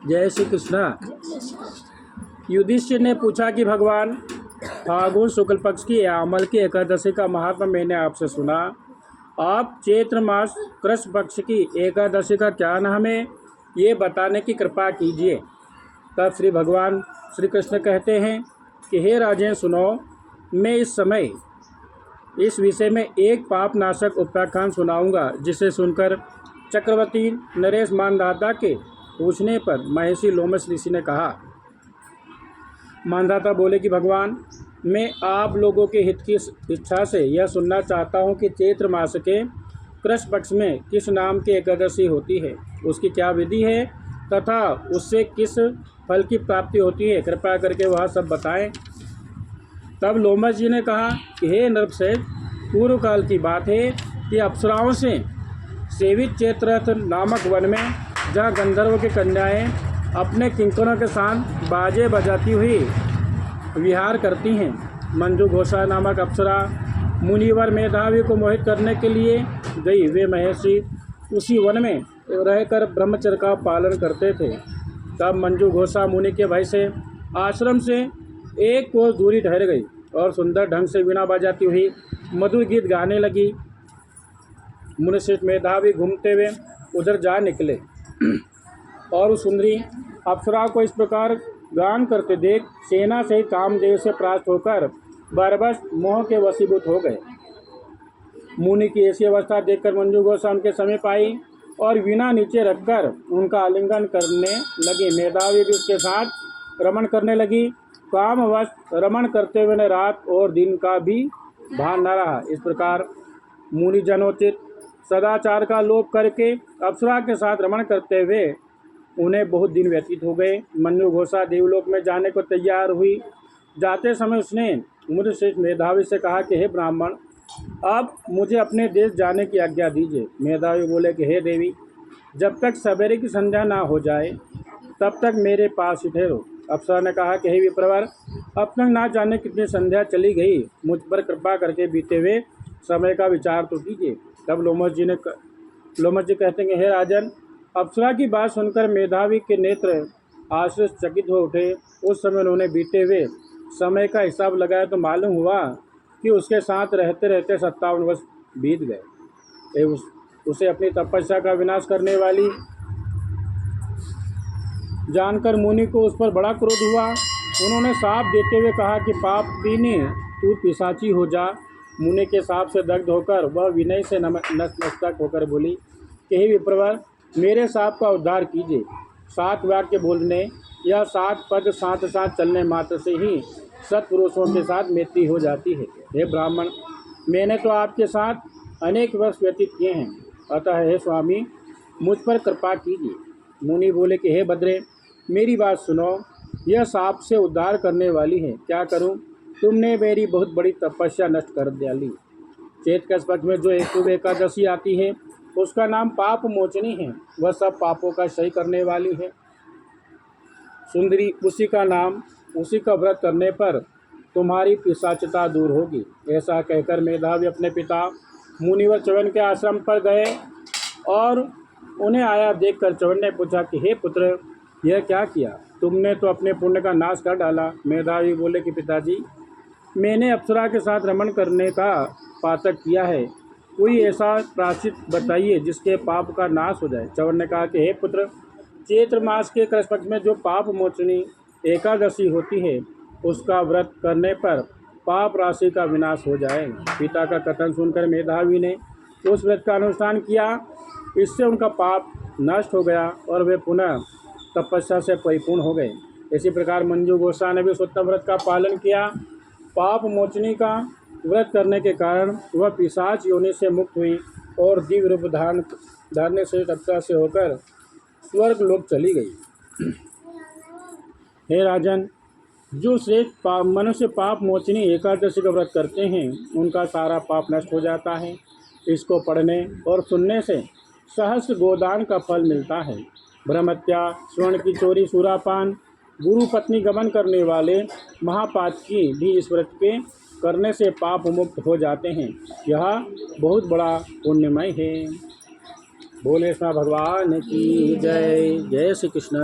जय श्री कृष्णा। युधिष्ठिर ने पूछा कि भगवान, फाल्गुन शुक्ल पक्ष की अमल की एकादशी का महात्मा मैंने आपसे सुना। आप चैत्र मास कृष्ण पक्ष की एकादशी का क्या नाम है, ये बताने की कृपा कीजिए। तब श्री भगवान श्री कृष्ण कहते हैं कि हे राजेन सुनो, मैं इस समय इस विषय में एक पाप नाशक उपाख्यान सुनाऊंगा, जिसे सुनकर चक्रवर्ती नरेश मानधाता के पूछने पर महर्षि लोमश ऋषि ने कहा। मानधाता बोले कि भगवान, मैं आप लोगों के हित की इच्छा से यह सुनना चाहता हूँ कि चैत्र मास के कृष्ण पक्ष में किस नाम की एकादशी होती है, उसकी क्या विधि है तथा उससे किस फल की प्राप्ति होती है, कृपया करके वह सब बताएं। तब लोमश जी ने कहा कि हे नृपसेठ, पूर्व काल की बात है कि अप्सराओं से सेवित चैत्ररथ नामक वन में, जहाँ गंधर्व की कन्याएं अपने किंकरों के साथ बाजे बजाती हुई विहार करती हैं, मंजू घोषा नामक अप्सरा मुनिवर मेधावी को मोहित करने के लिए गई। वे महर्षि उसी वन में रहकर ब्रह्मचर्य का पालन करते थे। तब मंजू घोषा मुनि के भय से आश्रम से एक कोस दूरी ठहर गई और सुंदर ढंग से वीणा बजाती हुई मधुर गीत गाने लगी। मुनिश्रेष्ठ मेधावी घूमते हुए उधर जा निकले और उस सुंदरी अप्सरा को इस प्रकार गान करते देख सेना से कामदेव से प्राप्त होकर बरबस मोह के वशीभूत हो गए। मुनि की ऐसी अवस्था देखकर मंजू घोषा उनके समीप आई और वीणा नीचे रखकर उनका आलिंगन करने लगी। मेधावी भी उसके साथ रमण करने लगी। कामवश रमण करते हुए रात और दिन का भी भान न रहा। इस प्रकार मुनि जनोचित सदाचार का लोप करके अप्सरा के साथ रमण करते हुए उन्हें बहुत दिन व्यतीत हो गए। मंजू घोषा देवलोक में जाने को तैयार हुई। जाते समय उसने मुनिश्रेष्ठ मेधावी से कहा कि हे ब्राह्मण, अब मुझे अपने देश जाने की आज्ञा दीजिए। मेधावी बोले कि हे देवी, जब तक सवेरे की संध्या ना हो जाए तब तक मेरे पास ही ठहरो। अप्सरा ने कहा कि हे विप्रवर, अब तक ना जाने कितनी संध्या चली गई, मुझ पर कृपा करके बीते हुए समय का विचार तो कीजिए। तब लोमश जी कहते हैं कि हे राजन, अप्सरा की बात सुनकर मेधावी के नेत्र आश्चर्यचकित हो उठे। उस समय उन्होंने बीते हुए समय का हिसाब लगाया तो मालूम हुआ कि उसके साथ रहते रहते 57 वर्ष बीत गए। उसे अपनी तपस्या का विनाश करने वाली जानकर मुनि को उस पर बड़ा क्रोध हुआ। उन्होंने शाप देते हुए कहा कि पापिनी, तू पिशाची हो जा। मुनि के शाप से दग्ध होकर वह विनय से नतमस्तक होकर बोली कि हे विप्रवर, मेरे शाप का उद्धार कीजिए। 7 वाक्य बोलने या 7 पद साथ साथ चलने मात्र से ही सत्पुरुषों के साथ मैत्री हो जाती है। हे ब्राह्मण, मैंने तो आपके साथ अनेक वर्ष व्यतीत किए हैं, अतः हे स्वामी, मुझ पर कृपा कीजिए। मुनि बोले कि हे भद्रे, मेरी बात सुनो, यह शाप से उद्धार करने वाली है, क्या करूं? तुमने मेरी बहुत बड़ी तपस्या नष्ट कर डाली। चैत्र कृष्ण पक्ष में जो एक एकादशी आती है उसका नाम पाप मोचनी है। वह सब पापों का क्षय करने वाली है। सुंदरी, उसी का व्रत करने पर तुम्हारी पिशाचता दूर होगी। ऐसा कहकर मेधावी अपने पिता मुनिवर च्यवन के आश्रम पर गए और उन्हें आया देखकर च्यवन ने पूछा कि हे पुत्र, यह क्या किया? तुमने तो अपने पुण्य का नाश कर डाला। मेधावी बोले कि पिताजी, मैंने अप्सरा के साथ रमण करने का पातक किया है। कोई ऐसा प्रायश्चित बताइए जिसके पाप का नाश हो जाए। च्यवन ने कहा कि हे पुत्र, चैत्र मास के कृष्ण पक्ष में जो पाप मोचनी एकादशी होती है उसका व्रत करने पर पाप राशि का विनाश हो जाएगा। पिता का कथन सुनकर मेधावी ने उस व्रत का अनुष्ठान किया। इससे उनका पाप नष्ट हो गया और वे पुनः तपस्या से परिपूर्ण हो गए। इसी प्रकार मंजू घोषा ने भी उत्तम व्रत का पालन किया। पाप मोचनी का व्रत करने के कारण वह पिशाच योनि से मुक्त हुई और दिव्य रूप धारने से अप्सरा से होकर स्वर्ग लोक चली गई। हे राजन, जो श्रेष्ठ मनुष्य पाप मोचनी एकादशी का व्रत करते हैं उनका सारा पाप नष्ट हो जाता है। इसको पढ़ने और सुनने से सहस्त्र गोदान का फल मिलता है। ब्रह्मत्या, स्वर्ण की चोरी, सुरापान, गुरु पत्नी गमन करने वाले महापातकी भी इस व्रत के करने से पाप मुक्त हो जाते हैं। यह बहुत बड़ा पुण्यमय है। बोले कृष्ण भगवान की जय। जय श्री कृष्ण।